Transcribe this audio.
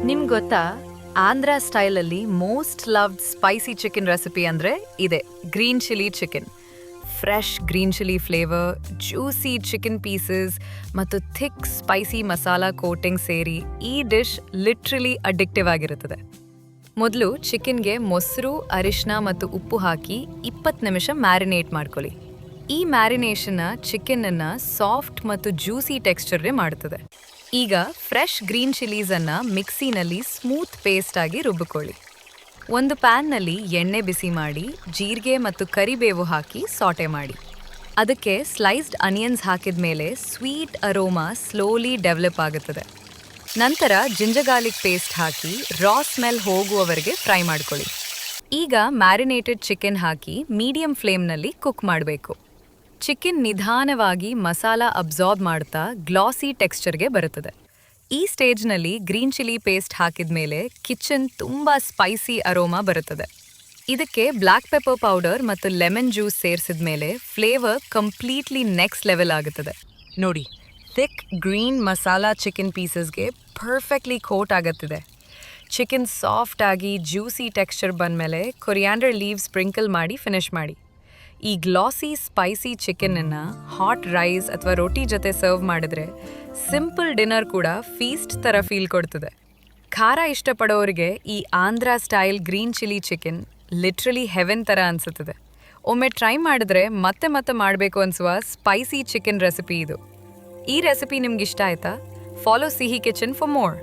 ನಿಮ್ಗೆ ಗೊತ್ತಾ, ಆಂಧ್ರ ಸ್ಟೈಲಲ್ಲಿ most loved spicy chicken recipe ಅಂದರೆ ಇದೆ, green chilli chicken. Fresh green chilli flavour, juicy chicken pieces ಮತ್ತು ಥಿಕ್ ಸ್ಪೈಸಿ ಮಸಾಲಾ ಕೋಟಿಂಗ್ ಸೇರಿ ಈ ಡಿಶ್ ಲಿಟ್ರಲಿ ಅಡಿಕ್ಟಿವ್ ಆಗಿರುತ್ತದೆ. ಮೊದಲು ಚಿಕನ್ಗೆ ಮೊಸರು, ಅರಿಶಿನ ಮತ್ತು ಉಪ್ಪು ಹಾಕಿ 20 ನಿಮಿಷ ಮ್ಯಾರಿನೇಟ್ ಮಾಡ್ಕೊಳ್ಳಿ. ಈ ಮ್ಯಾರಿನೇಷನ್ನ ಚಿಕನ್ನನ್ನು ಸಾಫ್ಟ್ ಮತ್ತು ಜ್ಯೂಸಿ ಟೆಕ್ಸ್ಚರ್ಗೆ ಮಾಡುತ್ತದೆ. ಈಗ ಫ್ರೆಶ್ ಗ್ರೀನ್ ಚಿಲ್ಲೀಸನ್ನು ಮಿಕ್ಸಿನಲ್ಲಿ ಸ್ಮೂತ್ ಪೇಸ್ಟ್ ಆಗಿ ರುಬ್ಬಿಕೊಳ್ಳಿ. ಒಂದು ಪ್ಯಾನ್ನಲ್ಲಿ ಎಣ್ಣೆ ಬಿಸಿ ಮಾಡಿ ಜೀರಿಗೆ ಮತ್ತು ಕರಿಬೇವು ಹಾಕಿ ಸಾಟೆ ಮಾಡಿ. ಅದಕ್ಕೆ ಸ್ಲೈಸ್ಡ್ ಅನಿಯನ್ಸ್ ಹಾಕಿದ ಮೇಲೆ ಸ್ವೀಟ್ ಅರೋಮಾ ಸ್ಲೋಲಿ ಡೆವಲಪ್ ಆಗುತ್ತದೆ. ನಂತರ ಜಿಂಜರ್ ಗಾರ್ಲಿಕ್ ಪೇಸ್ಟ್ ಹಾಕಿ ರಾ ಸ್ಮೆಲ್ ಹೋಗುವವರೆಗೆ ಫ್ರೈ ಮಾಡ್ಕೊಳ್ಳಿ. ಈಗ ಮ್ಯಾರಿನೇಟೆಡ್ ಚಿಕನ್ ಹಾಕಿ ಮೀಡಿಯಂ ಫ್ಲೇಮ್ನಲ್ಲಿ ಕುಕ್ ಮಾಡಬೇಕು. ಚಿಕನ್ ನಿಧಾನವಾಗಿ ಮಸಾಲ ಅಬ್ಸಾರ್ಬ್ ಮಾಡ್ತಾ ಗ್ಲಾಸಿ ಟೆಕ್ಸ್ಚರ್ಗೆ ಬರುತ್ತದೆ. ಈ ಸ್ಟೇಜ್ನಲ್ಲಿ ಗ್ರೀನ್ ಚಿಲ್ಲಿ ಪೇಸ್ಟ್ ಹಾಕಿದ ಮೇಲೆ ಕಿಚನ್ ತುಂಬ ಸ್ಪೈಸಿ ಅರೋಮಾ ಬರುತ್ತದೆ. ಇದಕ್ಕೆ ಬ್ಲ್ಯಾಕ್ ಪೆಪ್ಪರ್ ಪೌಡರ್ ಮತ್ತು ಲೆಮನ್ ಜ್ಯೂಸ್ ಸೇರಿಸಿದ ಮೇಲೆ ಫ್ಲೇವರ್ ಕಂಪ್ಲೀಟ್ಲಿ ನೆಕ್ಸ್ಟ್ ಲೆವೆಲ್ ಆಗುತ್ತದೆ. ನೋಡಿ, ಥಿಕ್ ಗ್ರೀನ್ ಮಸಾಲಾ ಚಿಕನ್ ಪೀಸಸ್ಗೆ ಪರ್ಫೆಕ್ಟ್ಲಿ ಕೋಟ್ ಆಗುತ್ತಿದೆ. ಚಿಕನ್ ಸಾಫ್ಟ್ ಆಗಿ ಜ್ಯೂಸಿ ಟೆಕ್ಸ್ಚರ್ ಬಂದಮೇಲೆ ಕೊರಿಯಾಂಡರ್ ಲೀವ್ಸ್ ಸ್ಪ್ರಿಂಕಲ್ ಮಾಡಿ ಫಿನಿಶ್ ಮಾಡಿ. ಈ ಗ್ಲಾಸಿ ಸ್ಪೈಸಿ ಚಿಕನ್ನನ್ನು ಹಾಟ್ ರೈಸ್ ಅಥವಾ ರೋಟಿ ಜೊತೆ ಸರ್ವ್ ಮಾಡಿದ್ರೆ ಸಿಂಪಲ್ ಡಿನ್ನರ್ ಕೂಡ ಫೀಸ್ಟ್ ಥರ ಫೀಲ್ ಕೊಡ್ತದೆ. ಖಾರ ಇಷ್ಟಪಡೋರಿಗೆ ಈ Andhra style green chilli chicken literally heaven ಥರ ಅನಿಸುತ್ತದೆ. ಒಮ್ಮೆ ಟ್ರೈ ಮಾಡಿದ್ರೆ ಮತ್ತೆ ಮತ್ತೆ ಮಾಡಬೇಕು ಅನಿಸುವ ಸ್ಪೈಸಿ ಚಿಕನ್ ರೆಸಿಪಿ ಇದು. ಈ ರೆಸಿಪಿ ನಿಮ್ಗೆ ಇಷ್ಟ ಆಯ್ತಾ? ಫಾಲೋ ಸಿಹಿ ಕಿಚನ್ ಫಾರ್ ಮೋರ್.